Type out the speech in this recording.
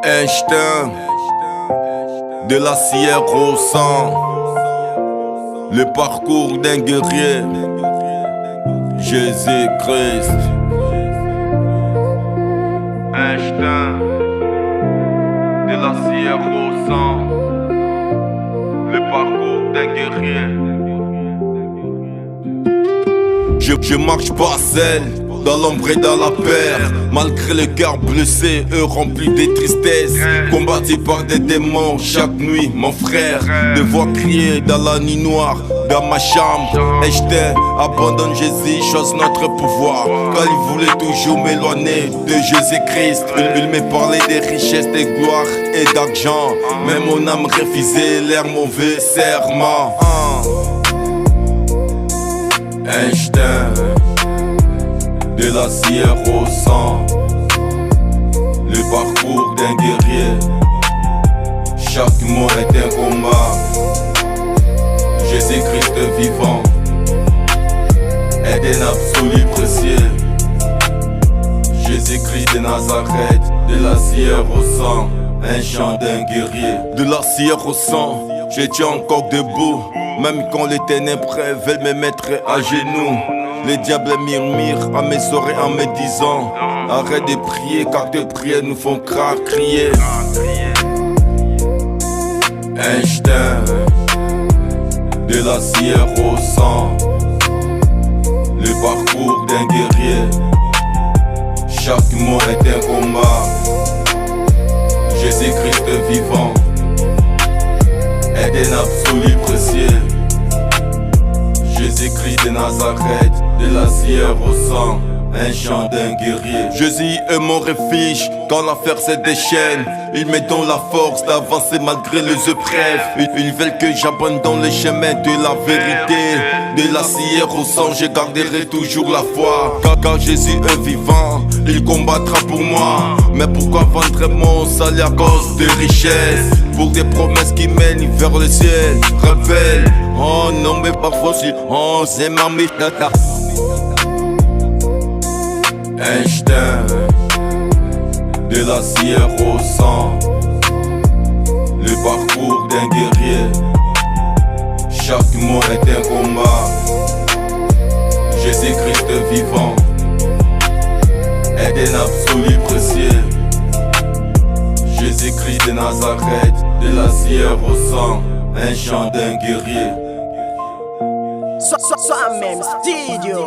Einstein, de la Sierre au sang, le parcours d'un guerrier, Jésus-Christ. Einstein, de la Sierre au sang, le parcours d'un guerrier. Je marche pas seul, dans l'ombre et dans la peur. Malgré le cœur blessé, eux remplis de tristesse, combattus par des démons chaque nuit, mon frère. De voix crier dans la nuit noire, dans ma chambre. Einstein abandonne Jésus, chose notre pouvoir, car il voulait toujours m'éloigner de Jésus-Christ. Il me parlait des richesses, de gloire et d'argent, mais mon âme refusait leurs mauvais serments. Einstein, de la Sierre au sang, le parcours d'un guerrier. Chaque mot est un combat. Jésus-Christ vivant est un absolu précieux. Jésus-Christ de Nazareth, de la Sierre au sang, un chant d'un guerrier. De la Sierre au sang, je tiens encore debout, même quand les ténèbres veulent me mettre à genoux. Les diables murmurent à mes oreilles en me disant: arrête de prier, car tes prières nous font crier. Einstein, de la Sierre au sang, le parcours d'un guerrier. Chaque mot est un combat. Jésus-Christ vivant est un absolu précieux. Jésus-Christ de Nazareth, de la Sierre au sang, un chant d'un guerrier. Jésus est mon refuge quand l'affaire se déchaîne. Il me donne la force d'avancer malgré les épreuves. Ils veulent que j'abandonne le chemin de la vérité. De la Sierre au sang, je garderai toujours la foi. Car Jésus est vivant, il combattra pour moi. Mais pourquoi vendre mon salut à cause de richesses? Pour des promesses qui mènent vers le ciel. Rebelle, oh non mais parfois si oh c'est ma mitata. Einstein, de la Sierre au sang, le parcours d'un guerrier. Chaque mot est un combat. Jésus-Christ vivant est un absolu précieux. Jésus-Christ de Nazareth, de la Sierre au sang, un chant d'un guerrier. Soi-même studio.